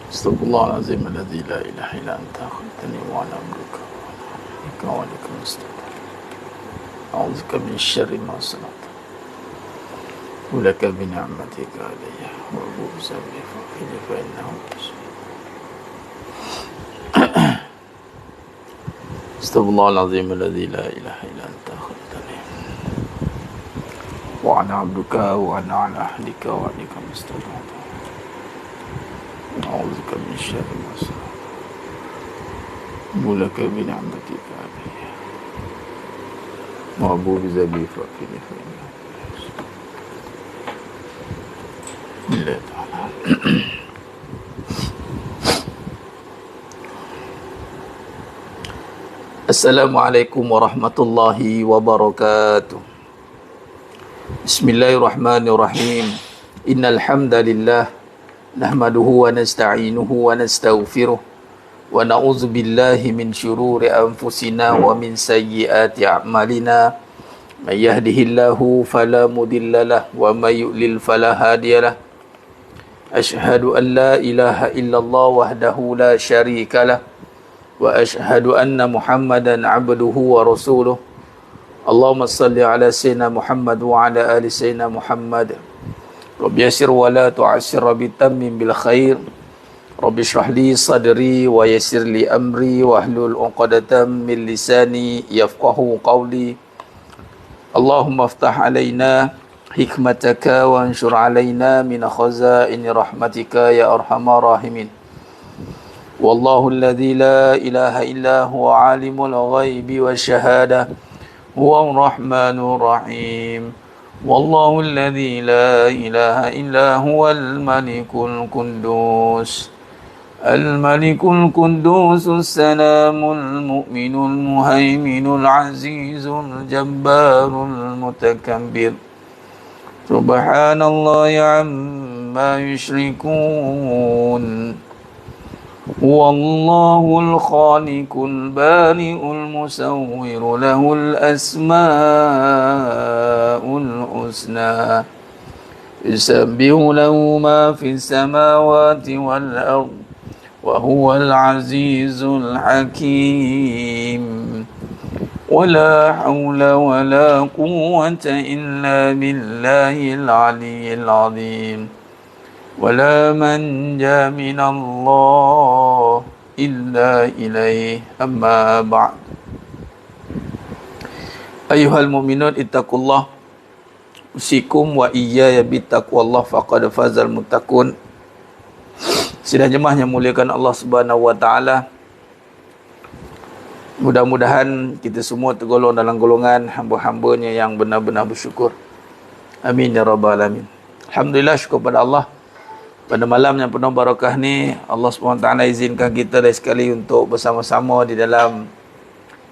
Astaghfirullahalazim alladzi la ilaha illa anta khalaqtani wa ana abduka wa alaika mustaqim. A'udzubika min syarri ma sana'tu. Wa laka bi ni'matika alayya wa abu'u bi fadlika fa innahu Astaghfirullahalazim alladzi la ilaha illa anta khalaqtani wa ana abduka wa ana ala ahdika wa alaika mustaqim. أعوذك من شر ما صنعت ولك بنعمتك علي وأبوء بذنبي فاغفر لي فإنه لا تعالى. Assalamualaikum warahmatullahi wabarakatuh. Bismillahirrahmanirrahim. Innal hamdalillah nahmaduhu wa nasta'inuhu wa nastaghfiruh wa na'udzu billahi min syururi anfusina wa min sayyiati a'malina. May yahdihillahu fala mudhillalah wa may yudlil fala hadiyalah. Asyhadu an la ilaha illallah wahdahu la syarikalah wa asyhadu anna Muhammadan 'abduhu wa rasuluh. Allahumma shalli ala sayyidina Muhammad wa ala ali sayyidina Muhammad. Rabbi yassir wa la tu'assir, Rabbi tammim bil khair. Rabbi shrah li sadri wa yassir li amri wa hlul 'uqdatam min lisani yafqahu qawli. Allahumma aftah alaina hikmataka wa anshur alaina min khazaini rahmatika ya arhamar rahimin. Wallahu alladzi la ilaha illa huwa alimul ghaibi wasyahadah huwa ar-rahmanur rahim. Wallahu alladzi la ilaha illa huwal malikul quddus. Al-malikul quddusus salamul mu'minul muhaiminul azizul jabbarul mutakabbir. Subhanallahi amma yushrikun. Wallahul khaliqul bari'ul musawwir lahul asma'ul husna. Yusabbihu lahu ma fis samawati wal ard wa huwal azizul hakim. Wala hawla wala quwwata illa billahil aliyyil azim. ولا منجا من الله إلا إليه أما بعد. أيها المؤمنون اتقوا الله أوصيكم وإياي بتقوى الله فقد فاز المتقون. Sidang jemaah yang muliakan Allah Subhanahu wa taala, mudah-mudahan kita semua tergolong dalam golongan hamba-hambanya yang benar-benar bersyukur. Amin ya rabbal alamin. Alhamdulillah, syukur pada Allah. Pada malam yang penuh barakah ni, Allah SWT izinkan kita dari sekali untuk bersama-sama di dalam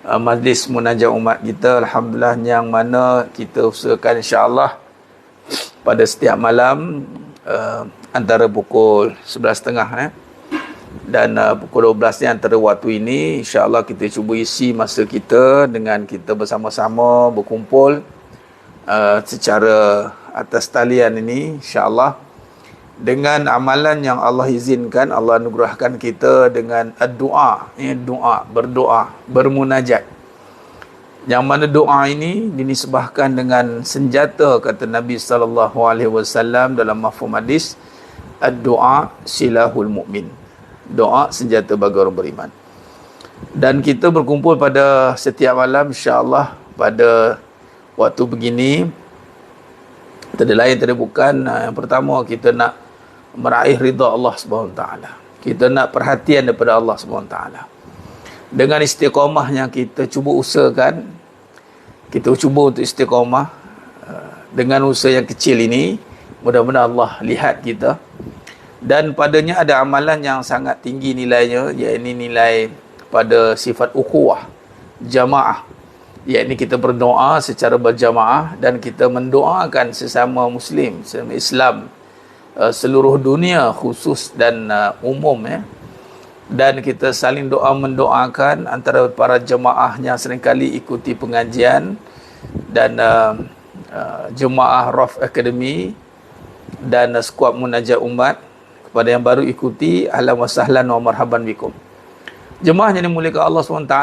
majlis munajat umat kita. Alhamdulillah, yang mana kita usahakan insya-Allah pada setiap malam antara pukul 11.30 dan pukul 12 ni, antara waktu ini insya-Allah kita cuba isi masa kita dengan kita bersama-sama berkumpul secara atas talian ini insya-Allah, dengan amalan yang Allah izinkan, Allah anugerahkan kita dengan doa, berdoa, bermunajat. Yang mana doa ini dinisbahkan dengan senjata, kata Nabi SAW dalam mafhum hadis, ad-doa silahul mu'min. Doa senjata bagi orang beriman. Dan kita berkumpul pada setiap malam insya-Allah pada waktu begini. Tiada lain, tiada bukan, yang pertama kita nak meraih ridha Allah SWT. Kita nak perhatian daripada Allah SWT. Dengan istiqamah yang kita cuba usahakan, kita cuba untuk istiqamah dengan usaha yang kecil ini, mudah-mudahan Allah lihat kita. Dan padanya ada amalan yang sangat tinggi nilainya, iaitu nilai pada sifat ukhuwah, jamaah. Iaitu kita berdoa secara berjamaah dan kita mendoakan sesama Muslim, sesama Islam, seluruh dunia khusus dan umum ya. Dan kita saling doa mendoakan antara para jemaah yang seringkali ikuti pengajian dan jemaah Raf Academy dan skuad munajat umat Kepada yang baru ikuti, ahlan wa sahlan wa marhaban bikum. Jemaah yang dimuliakan Allah SWT,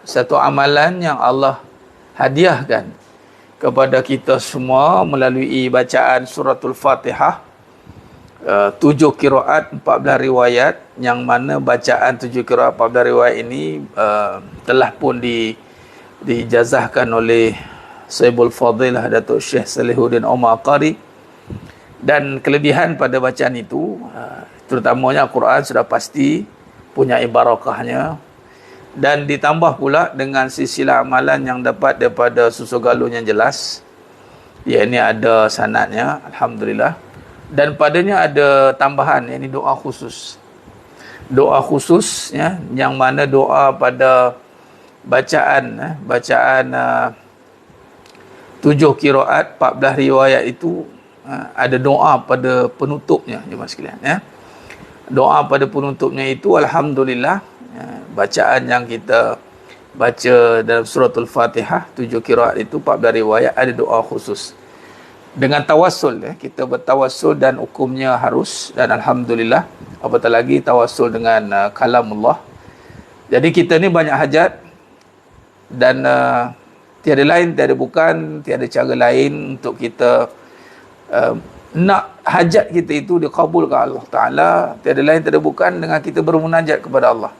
satu amalan yang Allah hadiahkan kepada kita semua melalui bacaan suratul Fatihah, 7 qiraat 14 riwayat, yang mana bacaan 7 qiraat 14 riwayat ini telah pun dijazahkan oleh Sayyidul Fadilah Datuk Syekh Salihuddin Omar Qari. Dan kelebihan pada bacaan itu, terutamanya Al-Quran sudah pasti punya barakahnya, dan ditambah pula dengan silsilah amalan yang dapat daripada susu galon yang jelas, yakni ada sanadnya, alhamdulillah. Dan padanya ada tambahan, yakni doa khusus. Doa khusus, ya, yang mana doa pada bacaan 7 qiraat 14 riwayat itu, ada doa pada penutupnya, jemaah sekalian, ya. Doa pada penutupnya itu, alhamdulillah, ya, bacaan yang kita baca dalam suratul Fatihah 7 qiraat itu 14 riwayat, ada doa khusus dengan tawassul, ya. Kita bertawassul dan hukumnya harus, dan alhamdulillah, apatah lagi tawassul dengan kalamullah. Jadi kita ni banyak hajat, dan tiada lain, tiada bukan, tiada cara lain untuk kita nak hajat kita itu dikabulkan Allah Ta'ala. Tiada lain, tiada bukan dengan kita bermunajat kepada Allah,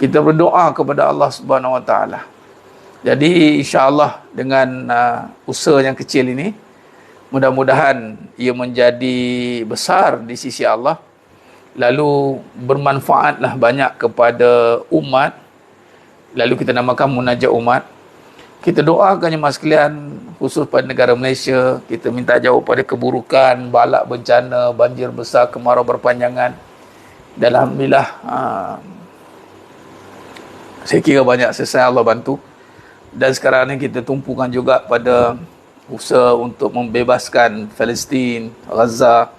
kita berdoa kepada Allah Subhanahu Wa Ta'ala. Jadi insya-Allah dengan usaha yang kecil ini, mudah-mudahan ia menjadi besar di sisi Allah, lalu bermanfaatlah banyak kepada umat. Lalu kita namakan munajat umat. Kita doakan jemaah sekalian, khusus pada negara Malaysia, kita minta jauh pada keburukan, balak bencana, banjir besar, kemarau berpanjangan. Dan alhamdulillah, saya kira banyak selesai, Allah bantu. Dan sekarang ni kita tumpukan juga pada usaha untuk membebaskan Palestin, Gaza.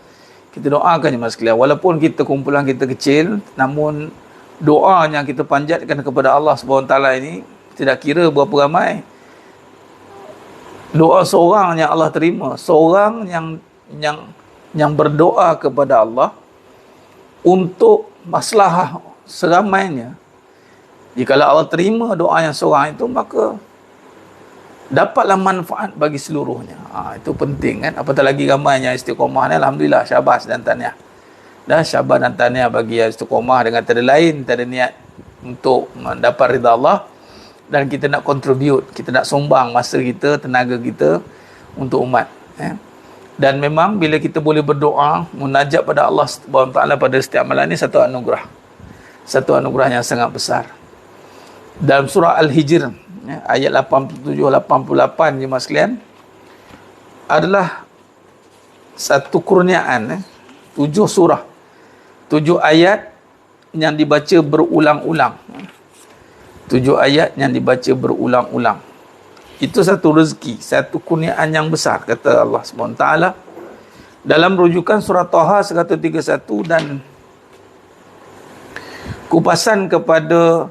Kita doakan jemaah sekalian, walaupun kita kumpulan kita kecil, namun doa yang kita panjatkan kepada Allah SWT ini tidak kira berapa ramai. Doa seorang yang Allah terima, seorang yang berdoa kepada Allah untuk maslahah seramainya, jikalau Allah terima doa yang seorang itu, maka dapatlah manfaat bagi seluruhnya. Itu penting, kan? Apatah lagi ramainya istiqomah ni, alhamdulillah, syabas dan tahniah. Dan syabas dan tahniah bagi yang istiqomah dengan tiada lain, tiada niat untuk mendapat ridha Allah, dan kita nak contribute, kita nak sumbang masa kita, tenaga kita untuk umat, ya. Dan memang bila kita boleh berdoa, munajat pada Allah SWT pada setiap malam ni, satu anugerah yang sangat besar. Dalam surah Al-Hijr, ya, ayat 87-88, jemaah sekalian, adalah satu kurniaan, 7 surah, 7 ayat yang dibaca berulang-ulang. 7 ayat yang dibaca berulang-ulang. Itu satu rezeki, satu kurniaan yang besar, kata Allah SWT dalam rujukan surah Taha 131, dan kupasan kepada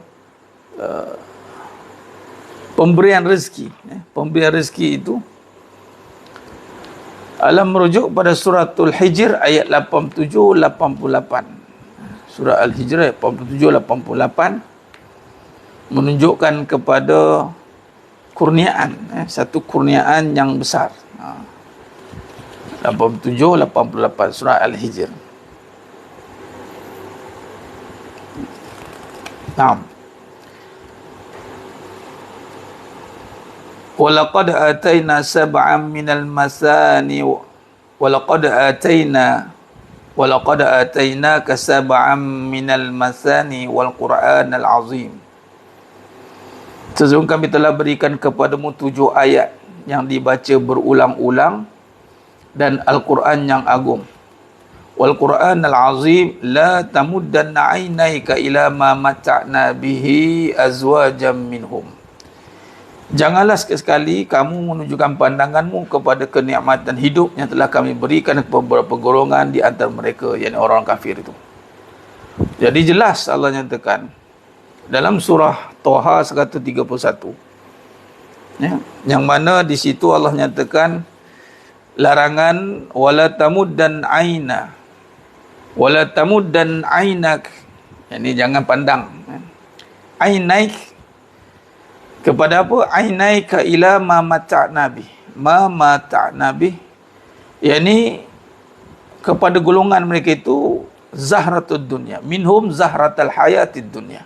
pemberian rezeki. Pemberian rezeki itu alam merujuk pada suratul Hijr ayat 87-88. Surah Al-Hijr ayat 87-88 menunjukkan kepada kurniaan, satu kurniaan yang besar. 87-88 surah Al-Hijr. Naam. Walaqad atayna sab'an minal masani walaqad atainaka sab'an minal masani wal Qur'anal azim. Sesungguhnya kami telah berikan kepadamu 7 ayat yang dibaca berulang-ulang, dan Al-Quran yang agung. Wal Qur'anal azim, la tamuddanna 'ainaika ila ma mata'na bihi azwajam minhum. Janganlah sekali-sekali kamu menunjukkan pandanganmu kepada kenikmatan hidup yang telah kami berikan kepada beberapa golongan di antara mereka, yakni orang kafir itu. Jadi jelas Allah nyatakan dalam surah Taha 131, ya, yang mana di situ Allah nyatakan larangan wala tamuddan aina, Wala tamuddan ainak, ini jangan pandang. Ainaik kepada apa? Ainaika ila ma mata'na bi. Ma mata'na bi, yakni kepada golongan mereka itu zahratud dunya, minhum zahratal hayatid dunya,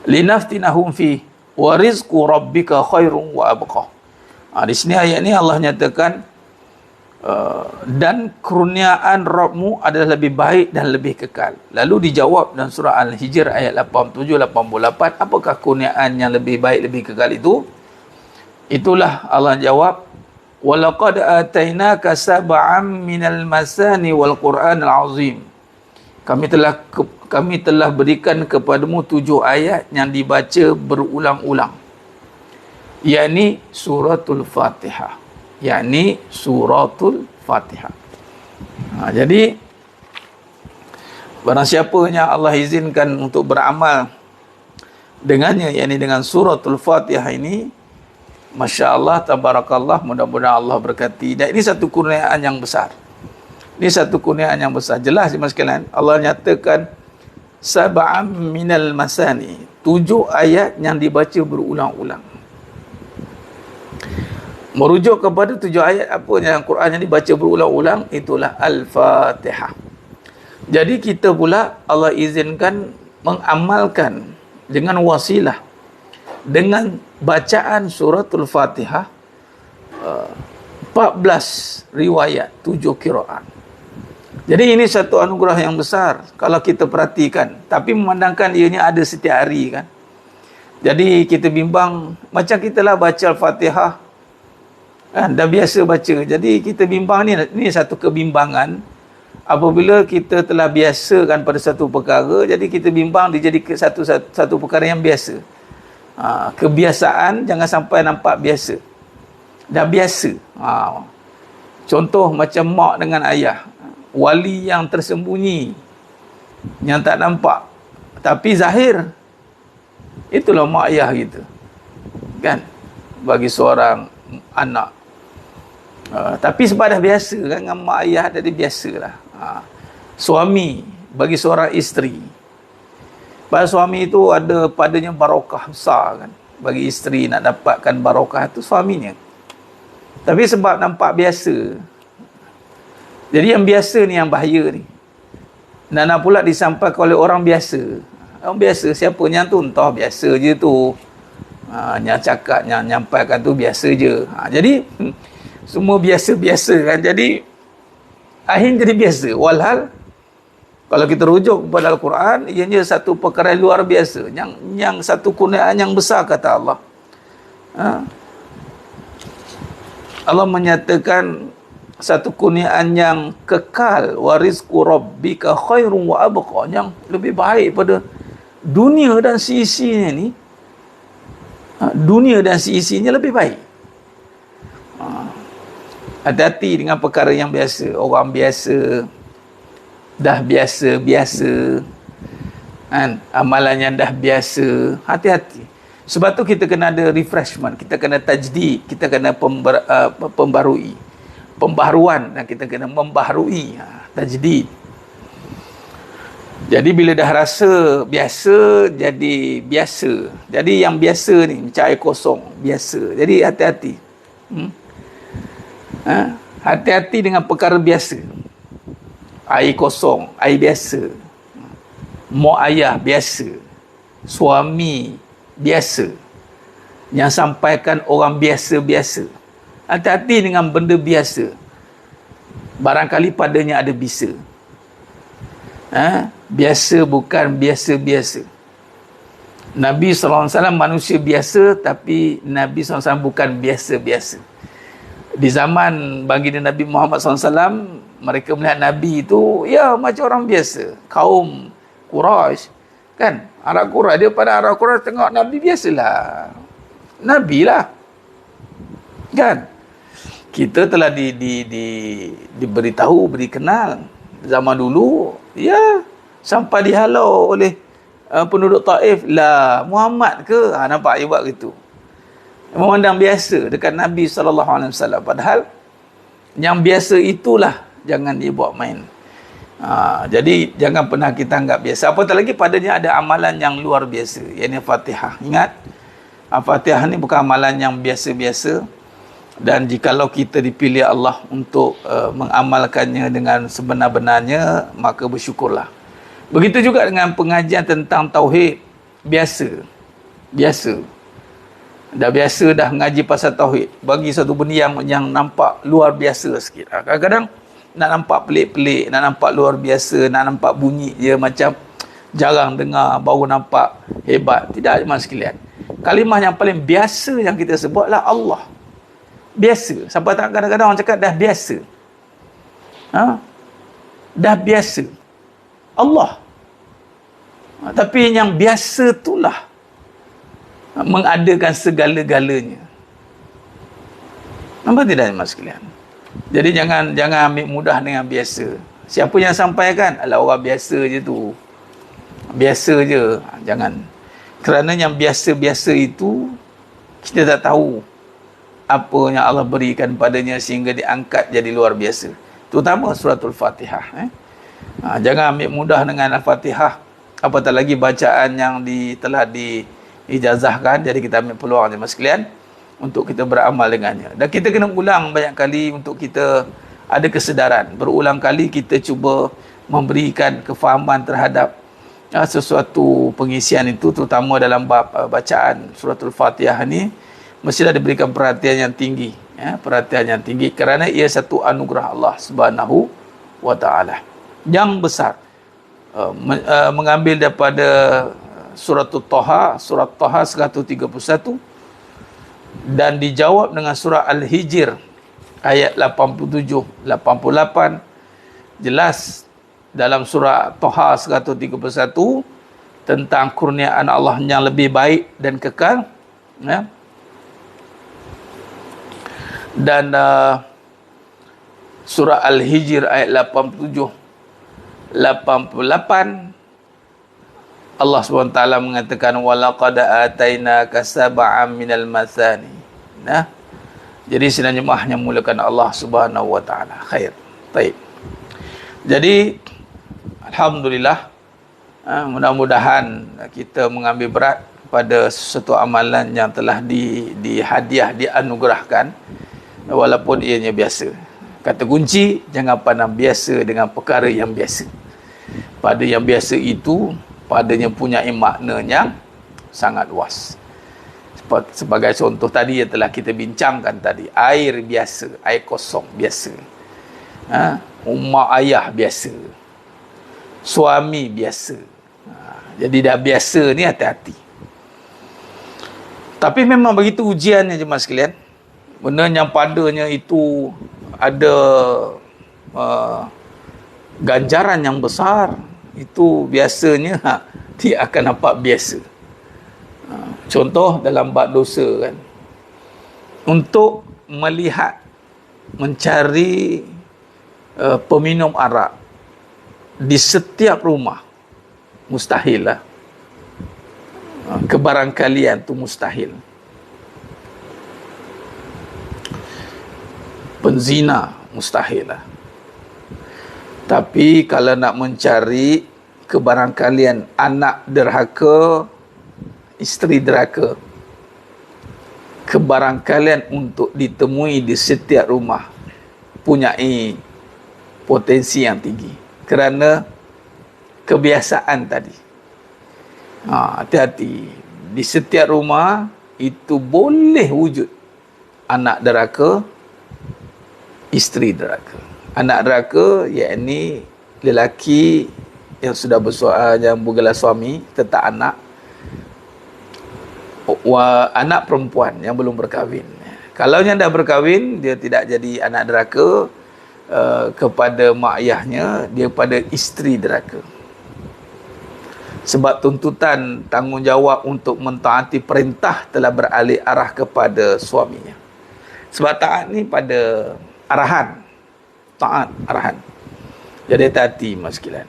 linaftinahum fi wa rizqu rabbika khairun wa abqa. Di sini ayat ni Allah nyatakan dan kurniaan Rabbmu adalah lebih baik dan lebih kekal. Lalu dijawab dalam surah Al-Hijr ayat 87-88, apakah kurniaan yang lebih baik, lebih kekal itu? Itulah Allah jawab, walaqad atainaka sab'an minal masani wal Qur'anil azim. Kami telah berikan kepadamu 7 ayat yang dibaca berulang-ulang, yakni suratul Fatihah. Jadi barang siapa yang Allah izinkan untuk beramal dengannya, yakni dengan suratul Fatihah ini, Masya Allah, tabarakallah, mudah-mudahan Allah berkati. Dan ini satu kurniaan yang besar. Jelas mas sekalian, Allah nyatakan sab'am minal masani, 7 ayat yang dibaca berulang-ulang. Merujuk kepada 7 ayat apa yang Quran yang dibaca berulang-ulang, itulah Al-Fatihah. Jadi kita pula Allah izinkan mengamalkan dengan wasilah, dengan bacaan suratul Fatihah, 14 riwayat, 7 qiraat. Jadi ini satu anugerah yang besar kalau kita perhatikan. Tapi memandangkan ianya ada setiap hari kan. Jadi kita bimbang, macam kita lah baca Al-Fatihah kan, dah biasa baca. Jadi kita bimbang ni satu kebimbangan. Apabila kita telah biasakan pada satu perkara, jadi kita bimbang dia jadi satu perkara yang biasa. Kebiasaan jangan sampai nampak biasa. Dah biasa. Contoh macam mak dengan ayah, wali yang tersembunyi, yang tak nampak tapi zahir, itulah mak ayah kita kan, bagi seorang anak. Tapi sebab dah biasa kan dengan mak ayah, jadi biasalah. Suami bagi seorang isteri, pada suami itu ada padanya barakah besar kan. Bagi isteri nak dapatkan barakah itu suaminya. Tapi sebab nampak biasa, jadi yang biasa ni yang bahaya ni. Nak pula disampaikan oleh orang biasa. Orang biasa siapa yang tu? Entah biasa je tu. Yang cakap, yang nyampaikan tu biasa je. Jadi semua biasa-biasa kan. Jadi akhirnya jadi biasa. Walhal kalau kita rujuk kepada Al-Quran, ianya satu perkara luar biasa, yang satu kurniaan yang besar, kata Allah. Allah menyatakan satu kurniaan yang kekal, wa rizqu rabbika khairun wa abqa, yang lebih baik pada dunia dan seisinya ni. Dunia dan seisinya lebih baik. Hati-hati dengan perkara yang biasa. Orang biasa, dah biasa-biasa kan, amalan yang dah biasa, hati-hati. Sebab tu kita kena ada refreshment, kita kena tajdid, kita kena pembaharuan, dan kita kena membaharui, tajdid. Jadi bila dah rasa biasa, jadi biasa. Jadi yang biasa ni macam air kosong, biasa. Jadi hati-hati. Hati-hati dengan perkara biasa. Air kosong, air biasa. Mak ayah biasa. Suami biasa. Yang sampaikan orang biasa-biasa. Hati-hati dengan benda biasa. Barangkali padanya ada bisa. Biasa bukan biasa-biasa. Nabi SAW manusia biasa, tapi Nabi SAW bukan biasa-biasa. Di zaman baginda Nabi Muhammad SAW, mereka melihat Nabi itu ya macam orang biasa. Kaum Quraisy kan, Arab Quraisy, dia pada Arab Quraisy tengok Nabi biasalah. Nabi lah. Kan? Kita telah diberitahu, beri kenal zaman dulu, ya, sampai dihalau oleh penduduk Taif, lah Muhammad ke? Nampak dia buat gitu. Memandang biasa dekat Nabi SAW. Padahal yang biasa itulah jangan dia buat main. Jadi jangan pernah kita anggap biasa. Apatah lagi padanya ada amalan yang luar biasa, iaitu Fatihah. Ingat, Fatihah ni bukan amalan yang biasa-biasa, dan jikalau kita dipilih Allah untuk mengamalkannya dengan sebenar-benarnya, maka bersyukurlah. Begitu juga dengan pengajian tentang tauhid. Biasa dah biasa dah ngaji pasal tauhid, bagi satu benda yang nampak luar biasa sikit. Kadang-kadang nak nampak pelik-pelik, nak nampak luar biasa, nak nampak bunyi je macam jarang dengar, baru nampak hebat. Tidak, jemaah sekalian. Kalimah yang paling biasa yang kita sebutlah Allah. Biasa. Sampai tak kadang-kadang orang cakap dah biasa. Dah biasa. Allah. Tapi yang biasa itulah mengadakan segala-galanya. Nampak tidak, jemaah sekalian? Jadi jangan ambil mudah dengan biasa. Siapa yang sampaikan? Alah, orang biasa je tu. Biasa je. Jangan. Kerana yang biasa-biasa itu, kita tak tahu apa yang Allah berikan padanya sehingga diangkat jadi luar biasa. Terutama suratul Fatihah. Jangan ambil mudah dengan Al-Fatihah. Apatah lagi bacaan yang telah diijazahkan. Jadi kita ambil peluang, jemaah sekalian, untuk kita beramal dengannya. Dan kita kena ulang banyak kali untuk kita ada kesedaran. Berulang kali kita cuba memberikan kefahaman terhadap sesuatu pengisian itu, terutama dalam bab bacaan suratul Fatihah ni, mestilah diberikan perhatian yang tinggi. Perhatian yang tinggi kerana ia satu anugerah Allah Subhanahu wa ta'ala yang besar. Mengambil daripada suratul Taha, surat Taha 131, dan dijawab dengan surah Al-Hijr ayat 87, 88. Jelas dalam surah Taha 131 tentang kurniaan Allah yang lebih baik dan kekal, dan surah Al-Hijr ayat 87, 88, Allah SWT mengatakan walaqad atainaka sab'an minal mathani. Jadi sidang jemaah yang mulakan Allah Subhanahu wa taala. Khair. Baik. Jadi alhamdulillah, mudah-mudahan kita mengambil berat pada sesuatu amalan yang telah dihadiah, dianugerahkan, walaupun ianya biasa. Kata kunci, jangan pandang biasa dengan perkara yang biasa. Pada yang biasa itu, padanya punya makna yang sangat luas. Sebagai contoh tadi yang telah kita bincangkan tadi, air biasa, air kosong biasa, mak ayah biasa, suami biasa. Jadi dah biasa ni hati-hati. Tapi memang begitu ujiannya, jemaah sekalian. Benda yang padanya itu ada ganjaran yang besar, itu biasanya dia akan nampak biasa. Contoh dalam bab dosa kan, untuk melihat, mencari peminum arak di setiap rumah, mustahil lah. Kebarangkalian tu mustahil. Penzina mustahil lah. Tapi kalau nak mencari kebarangkalian anak derhaka, isteri derhaka, kebarangkalian untuk ditemui di setiap rumah, punyai potensi yang tinggi kerana kebiasaan tadi. Hati-hati, di setiap rumah itu boleh wujud anak derhaka, isteri derhaka. Anak derhaka yakni lelaki yang sudah yang bergelar suami tentang anak, anak perempuan yang belum berkahwin. Kalau yang dah berkahwin, dia tidak jadi anak derhaka kepada mak ayahnya, dia pada isteri derhaka. Sebab tuntutan tanggungjawab untuk mentaati perintah telah beralih arah kepada suaminya. Sebab taat ni pada arahan. Taat, arahan. Jadi hati-hati, mas sekalian.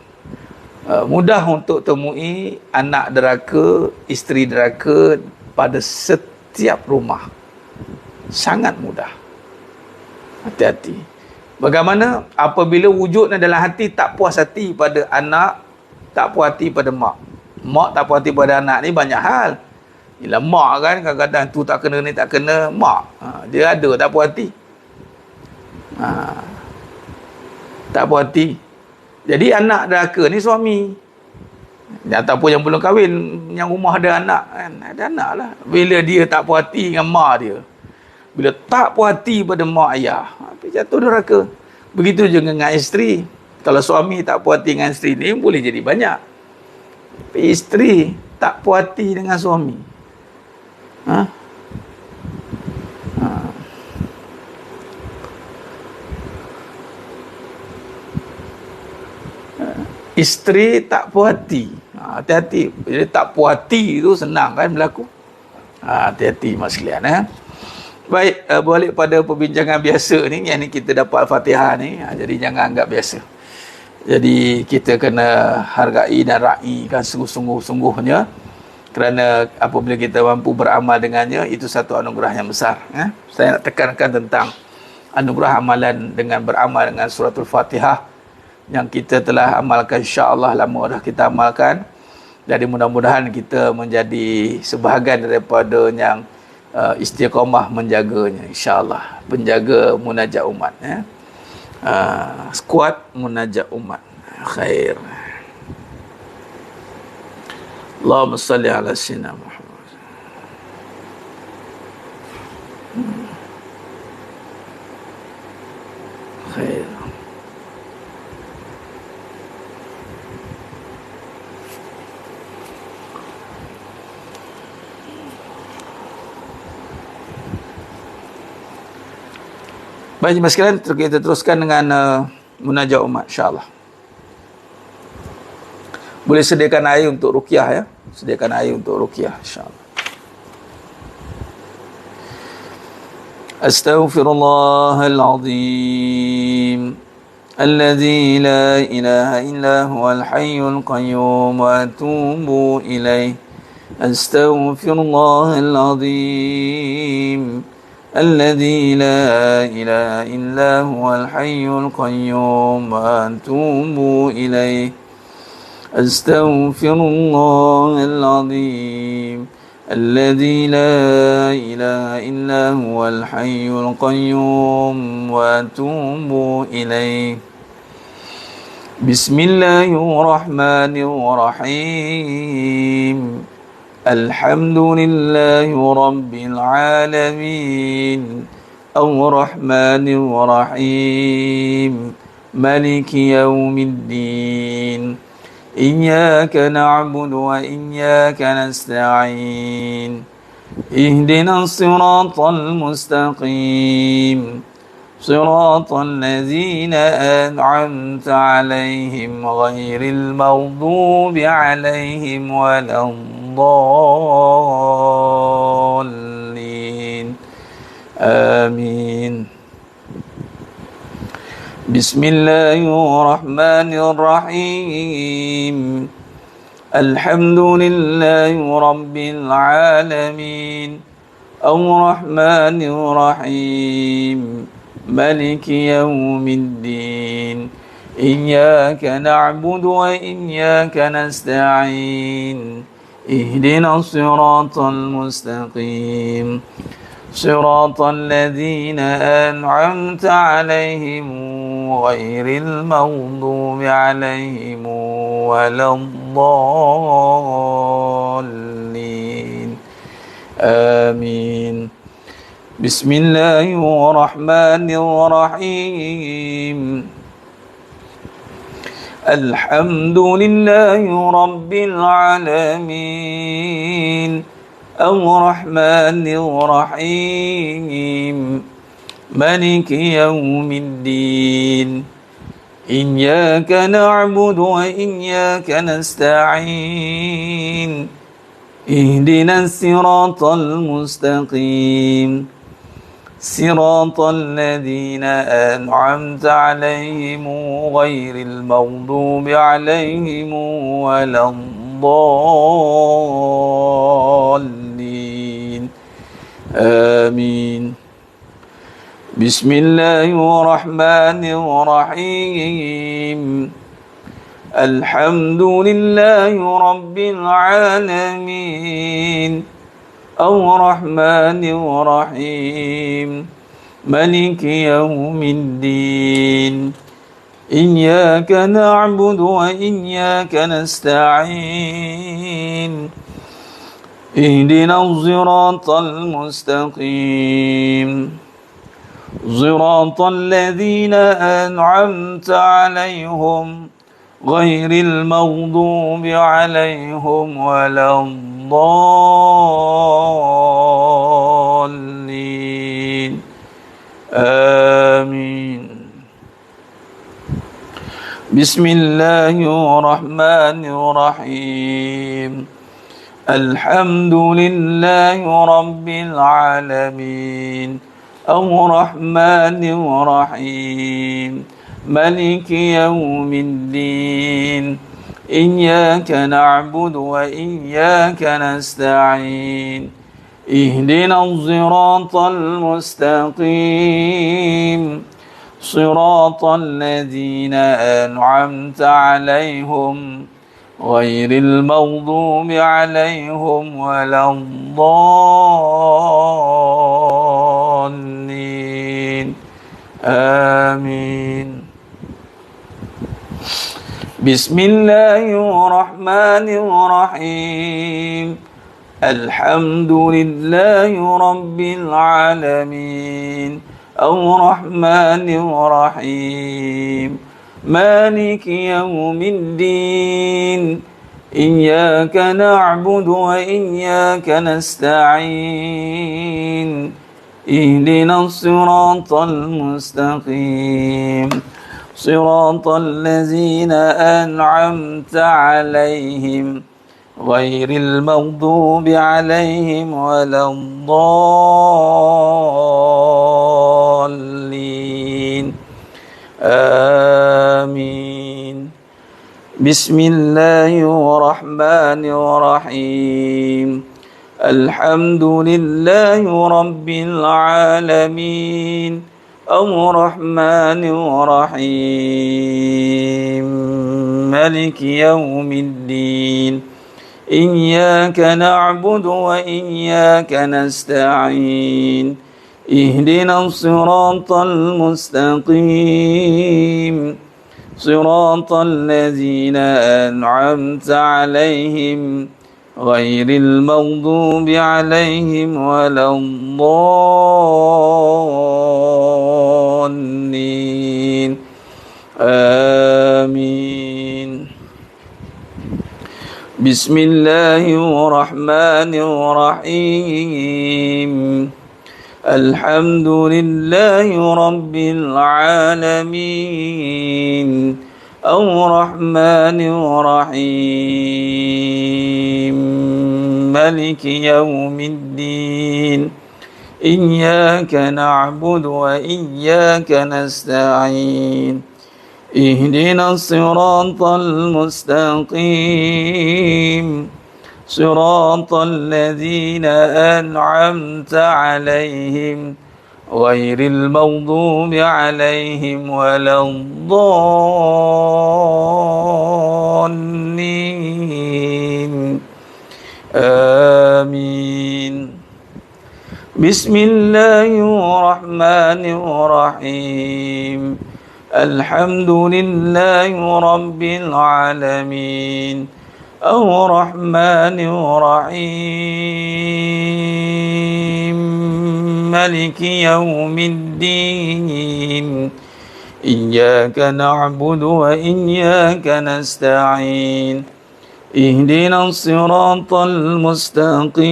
Mudah untuk temui anak derhaka, isteri derhaka pada setiap rumah. Sangat mudah. Hati-hati. Bagaimana apabila wujudnya dalam hati tak puas hati pada anak, tak puas hati pada mak. Mak tak puas hati pada anak ni banyak hal. Yelah mak kan kadang-kadang tu tak kena ni tak kena, mak. Dia ada tak puas hati. Tak puas hati. Jadi anak deraka ni suami. Ataupun yang belum kahwin, yang rumah ada anak kan. Ada anak lah. Bila dia tak puas hati dengan mak dia, bila tak puas hati pada mak ayah, jatuh neraka. Begitu juga dengan isteri. Kalau suami tak puas hati dengan isteri ni, boleh jadi banyak. Tapi isteri tak puas hati dengan suami, isteri tak puas hati. Hati-hati. Bila tak puas hati tu senang kan berlaku. Hati-hati mas sekalian. Baik, balik pada perbincangan biasa ni. Yang ni kita dapat Al-Fatihah ni. Jadi jangan anggap biasa. Jadi kita kena hargai dan raikan sungguh-sungguhnya. Kerana apabila kita mampu beramal dengannya, itu satu anugerah yang besar. Saya nak tekankan tentang anugerah amalan dengan beramal dengan suratul Fatihah yang kita telah amalkan, insya-Allah lama dah kita amalkan. Jadi mudah-mudahan kita menjadi sebahagian daripada yang istiqamah menjaganya, insya-Allah. Penjaga munajat umat, skuad munajat umat. Khair. Allahumma salli ala sayyidina Muhammad. Khair. Baik, jemaah sekalian, kita teruskan dengan munajat umat, insya-Allah. Boleh sediakan air untuk ruqyah ya. Sediakan air untuk ruqyah, insya-Allah. Astaghfirullahal azim. Alladzi la ilaha illa huwal hayyul qayyum wa atubu ilaih. Astaghfirullahal azim. الذي لا إله إلا هو الحي القيوم وأتوب إليه أستغفر الله العظيم الذي لا إله إلا هو الحي القيوم وأتوب إليه بسم الله الرحمن الرحيم الحمد لله رب العالمين الرحمن الرحيم مالك يوم الدين إياك نعبد وإياك نستعين اهدنا الصراط المستقيم صراط الذين أنعمت عليهم غير المغضوب عليهم ولا الضالين آمين بسم الله الرحمن الرحيم الحمد لله رب العالمين الرحمن الرحيم مالك يوم الدين إياك نعبد وإياك نستعين اهدنا الصراط المستقيم صراط الذين أنعمت عليهم غير المغضوب عليهم ولا الضالين آمين بسم الله الرحمن الرحيم الحمد لله رب العالمين الرحمن الرحيم مالك يوم الدين إياك نعبد وإياك نستعين اهدنا الصراط المستقيم صراط الذين أنعمت عليهم غير المغضوب عليهم ولا الضالين آمين بسم الله الرحمن الرحيم الحمد لله رب العالمين الرحمن الرحيم مالك يوم الدين إياك نعبد وإياك نستعين اهدنا الصراط المستقيم صراط الذين أنعمت عليهم غير المغضوب عليهم ولا الضالين آمين بسم الله الرحمن الرحيم الحمد لله رب العالمين الرحمن الرحيم مالك يوم الدين إياك نعبد وإياك نستعين اهدنا الصراط المستقيم صراط الذين أنعمت عليهم غير المغضوب عليهم ولا الضالين آمين بسم الله الرحمن الرحيم الحمد لله رب العالمين الرحمن الرحيم مالك يوم الدين إياك نعبد وإياك نستعين اهدنا الصراط المستقيم صراط الذين أنعمت عليهم غير المغضوب عليهم ولا الضالين آمين بسم الله الرحمن الرحيم الحمد لله رب العالمين الرحمن الرحيم مالك يوم الدين إياك نعبد وإياك نستعين اهدنا الصراط المستقيم صراط الذين أنعمت عليهم غير المغضوب عليهم ولا الضالين آمين بسم الله الرحمن الرحيم الحمد لله رب العالمين الرحمن الرحيم مالك يوم الدين إياك نعبد وإياك نستعين اهدنا الصراط المستقيم صراط الذين أنعمت عليهم غير المغضوب عليهم ولا الضالين آمين بسم الله الرحمن الرحيم الحمد لله رب العالمين الرحمن الرحيم مالك يوم الدين إياك نعبد وإياك نستعين اهدنا الصراط المستقيم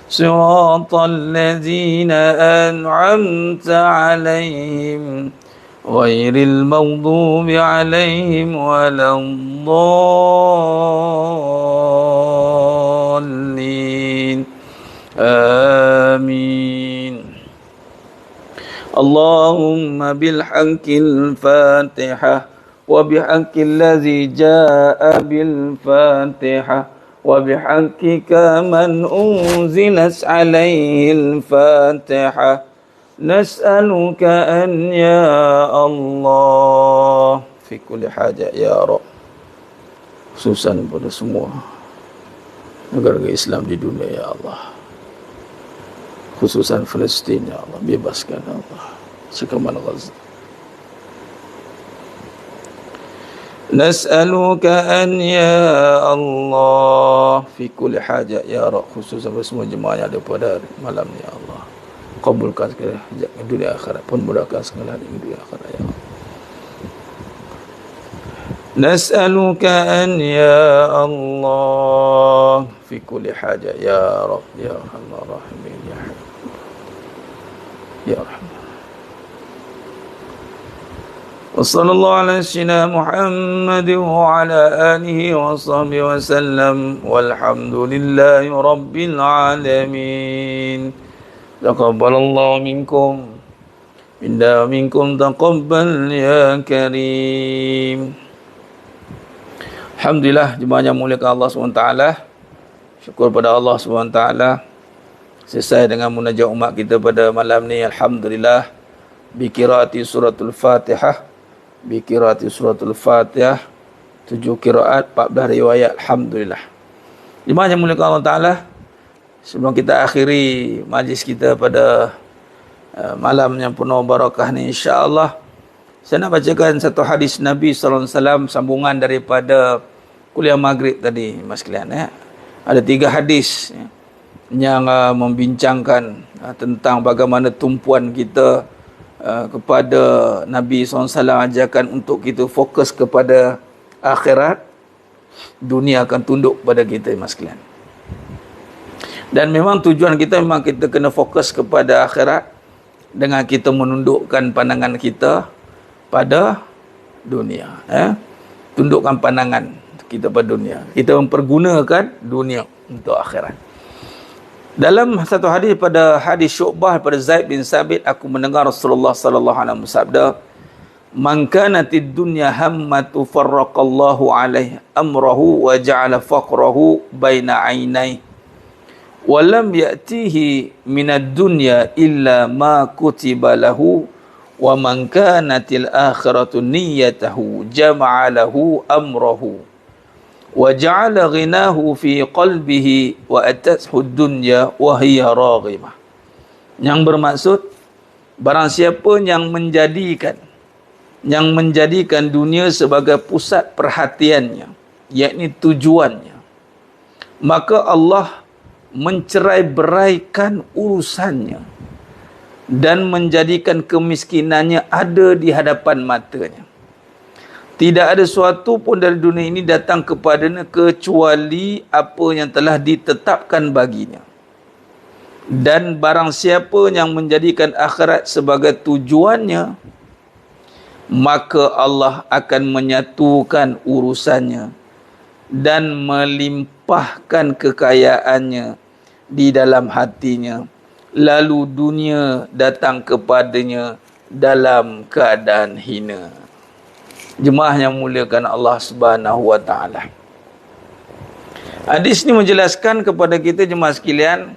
صراط الذين أنعمت عليهم غير المغضوب عليهم ولا الضالين آمين اللهم بالحق الفاتحة وبحق الذي جاء بالفاتحة وبحقك من أنزلت عليه الفاتحة Nas'aluka an ya Allah fi kulli hajat ya Rabb, khususan pada semua negara Islam di dunia ya Allah, khususan Palestin ya Allah, bebaskan ya Allah sekaman Gaza. Nas'aluka an ya Allah fi kulli hajat ya Rabb, khususan pada semua jemaah yang ada pada malam ni ya Allah, kabulkan segala hajat dunia akhirat, pun mudahkan segala hajat dunia akhirat ya Allah. Nas'aluka an ya Allah fi kulli hajat ya Rabb ya Arhamar Rahimin ya Hayy ya Rahman. Wa sallallahu ala sayyidina Muhammad wa ala alihi wa sahbihi wa sallam, walhamdulillahi rabbil alamin. Taqabbalallahu minkum minna minkum taqabbal ya karim. Alhamdulillah, jemaah yang muliakan Allah SWT, syukur pada Allah SWT. Selesai dengan munajat umat kita pada malam ni, alhamdulillah, bikiraati suratul Fatihah, bikiraati suratul Fatihah, 7 kiraat, 14 riwayat, alhamdulillah. Jemaah yang muliakan Allah Ta'ala, sebelum kita akhiri majlis kita pada malam yang penuh barakah ni, insya-Allah saya nak bacakan satu hadis Nabi SAW, sambungan daripada kuliah maghrib tadi, mas sekalian. Ada 3 hadis yang membincangkan tentang bagaimana tumpuan kita kepada Nabi SAW, ajakan untuk kita fokus kepada akhirat, dunia akan tunduk pada kita, mas sekalian. Dan memang tujuan kita memang kita kena fokus kepada akhirat dengan kita menundukkan pandangan kita pada dunia. Tundukkan pandangan kita pada dunia. Kita mempergunakan dunia untuk akhirat. Dalam satu hadis, pada hadis Syu'bah pada Zaid bin Sabit, aku mendengar Rasulullah sallallahu alaihi wasallam bersabda, "Man kanatid dunya hammatu farraqallahu alaihi amrahu wa ja'ala faqrahu baina 'ainai wa lam ya'tihi minad dunya illa ma kutiba lahu wa man kanatil akhiratu niyyatahu jama'a lahu amrahu wa ja'ala ghinahu fi qalbihi wa atathu dunya wa hiya raghimah." Yang bermaksud, barang siapa yang menjadikan dunia sebagai pusat perhatiannya, yakni tujuannya, maka Allah mencerai-beraikan urusannya dan menjadikan kemiskinannya ada di hadapan matanya. Tidak ada sesuatu pun dari dunia ini datang kepadanya kecuali apa yang telah ditetapkan baginya. Dan barang siapa yang menjadikan akhirat sebagai tujuannya, maka Allah akan menyatukan urusannya dan melimpahkan kekayaannya di dalam hatinya. Lalu dunia datang kepadanya dalam keadaan hina. Jemaah yang muliakan Allah Subhanahu wa taala. Hadis ini menjelaskan kepada kita jemaah sekalian,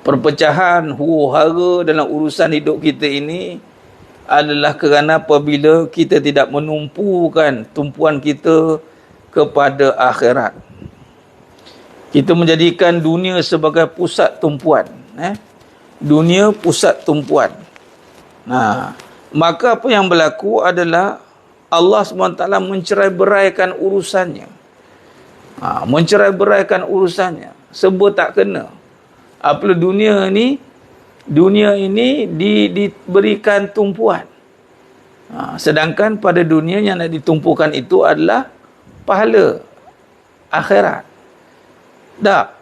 perpecahan huru-hara dalam urusan hidup kita ini adalah kerana apabila kita tidak menumpukan tumpuan kita kepada akhirat. Kita menjadikan dunia sebagai pusat tumpuan. Dunia pusat tumpuan. Maka apa yang berlaku adalah Allah SWT mencerai-beraikan urusannya. Mencerai-beraikan urusannya. Sebab tak kena. Apabila dunia ini diberikan tumpuan. Sedangkan pada dunia yang nak ditumpukan itu adalah pahala akhirat. Tak.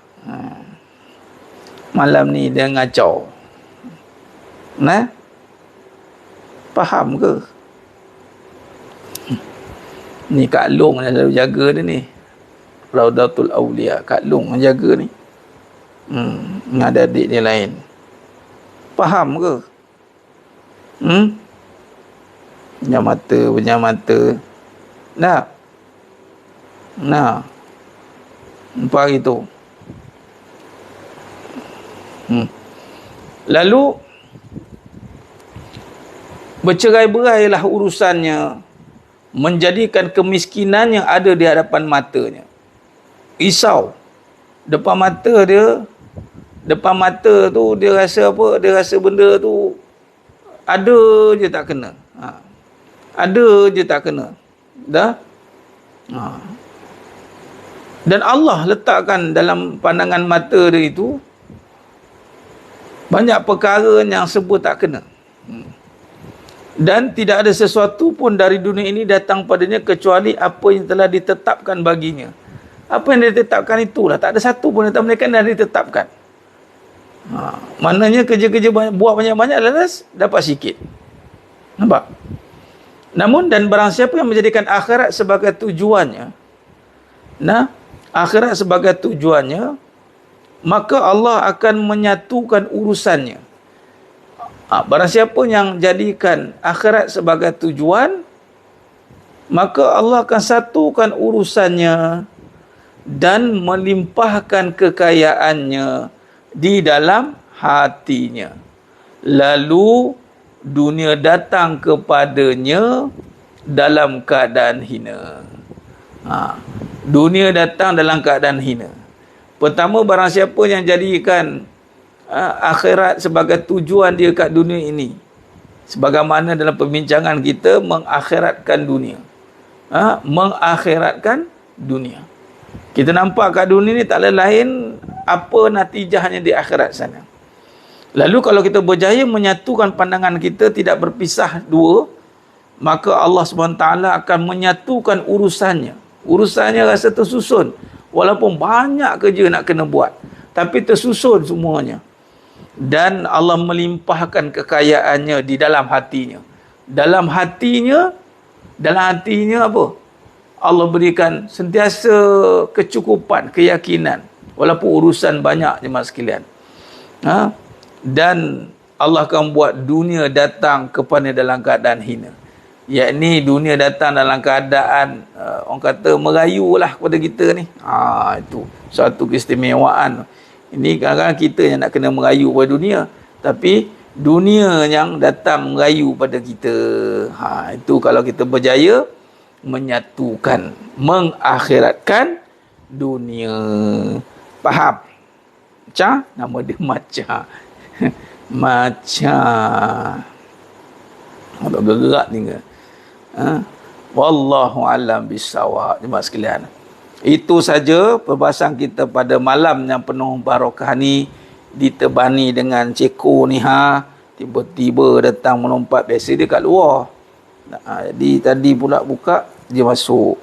Malam ni dia ngacau. Faham ke? Ni Kak Long yang selalu jaga dia ni. Raudatul Awliya. Kak Long yang jaga ni. Dengan adik dia lain. Faham ke? Punya mata. Nak? Nampak itu. Lalu Bercerai-berailah urusannya, menjadikan kemiskinan yang ada di hadapan matanya. Risau. Depan mata tu dia rasa apa? Dia rasa benda tu ada je tak kena. Ada je tak kena. Dah? Dan Allah letakkan dalam pandangan mata dia itu banyak perkara yang sebut tak kena. Dan tidak ada sesuatu pun dari dunia ini datang padanya kecuali apa yang telah ditetapkan baginya. Apa yang ditetapkan itulah. Tak ada satu pun datang mereka yang ditetapkan. Maknanya kerja-kerja buat banyak-banyak lantas dapat sikit. Nampak? Namun dan barang siapa yang menjadikan akhirat sebagai tujuannya, akhirat sebagai tujuannya, maka Allah akan menyatukan urusannya. Barang siapa yang jadikan akhirat sebagai tujuan, maka Allah akan satukan urusannya dan melimpahkan kekayaannya di dalam hatinya. Lalu dunia datang kepadanya dalam keadaan hina. Dunia datang dalam keadaan hina. Pertama, barang siapa yang jadikan akhirat sebagai tujuan dia kat dunia ini, sebagaimana dalam perbincangan kita, mengakhiratkan dunia. Mengakhiratkan dunia. Kita nampak kat dunia ni tak lain apa natijahnya di akhirat sana. Lalu kalau kita berjaya menyatukan pandangan kita, tidak berpisah dua, maka Allah SWT akan menyatukan urusannya. Urusannya rasa tersusun. Walaupun banyak kerja nak kena buat, tapi tersusun semuanya. Dan Allah melimpahkan kekayaannya di dalam hatinya. Dalam hatinya apa? Allah berikan sentiasa kecukupan, keyakinan. Walaupun urusan banyak jemaah sekalian. Dan Allah akan buat dunia datang kepada dalam keadaan hina. Yakni dunia datang dalam keadaan orang kata merayu lah kepada kita ni. Itu satu keistimewaan. Ini kadang-kadang kita yang nak kena merayu pada dunia, tapi dunia yang datang merayu pada kita. Itu kalau kita berjaya menyatukan, mengakhiratkan dunia. Faham? Macam? Nama dia macam. Macam. Tak bergerak tinggal. Wallahu alam bisawab. Jemaah sekalian, itu saja perbahasan kita pada malam yang penuh barakah ni, ditebani dengan ceko ni. Tiba-tiba datang melompat. Biasa dia kat luar. Jadi tadi pula buka, dia masuk.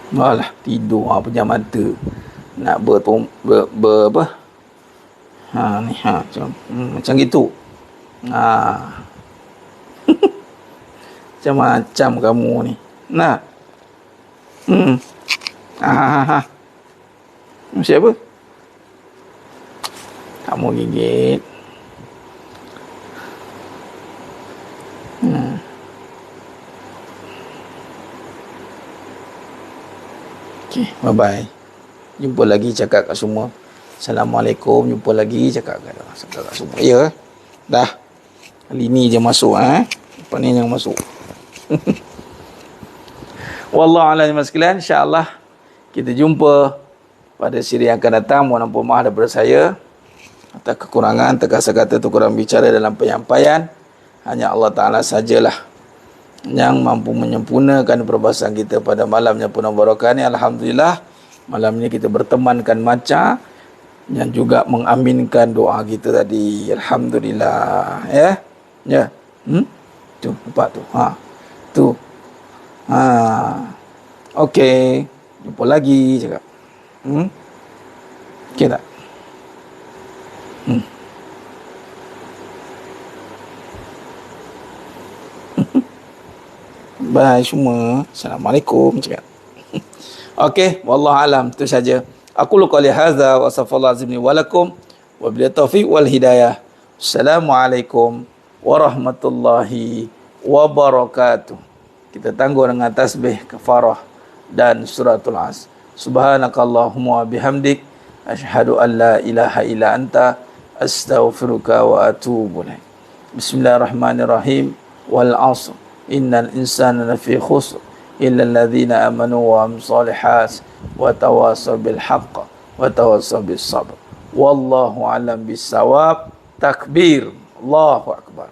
Malah tidur pejam mata. Nak apa? Macam gitu. Macam-macam kamu ni. Siapa? Kamu gigit. Okay, bye-bye. Jumpa lagi, cakap kat semua. Assalamualaikum. Jumpa lagi, cakap kat semua. Ya. Dah. Kali ni je masuk. Lepas ni jangan masuk. Wallahualam sekalian. InsyaAllah kita jumpa pada siri yang akan datang. Mohon ampun maaf daripada saya atas kekurangan, terkasar kata tu kurang bicara dalam penyampaian. Hanya Allah Ta'ala sajalah yang mampu menyempurnakan perbahasan kita pada malam yang penuh barakah ni. Alhamdulillah, malam ni kita bertemankan Maca yang juga mengaminkan doa kita tadi. Alhamdulillah. Ya. Tu nampak tu. Tu. Okey. Jumpa lagi cakap. Okey tak? Bye semua. Assalamualaikum cakap. Okey, wallahu alam, itu saja. Aku qouli hadza wa sallallahu azim wa lakum wa bil taufiq wal hidayah. Assalamualaikum warahmatullahi wabarakatuh. Kita tangguh dengan tasbih kafarah dan suratul as. Subhanakallahumma bihamdik Asyhadu an la ilaha illa anta astaghfiruka wa atubu ilaik. Bismillahirrahmanirrahim. Wal 'ashr. Innal insana lafi khusr illa alladhina amanu wa amilus solihat wa tawassaw bil haqq wa tawassaw bis sabr. Wallahu a'lam bissawab. Takbir. Allahu akbar.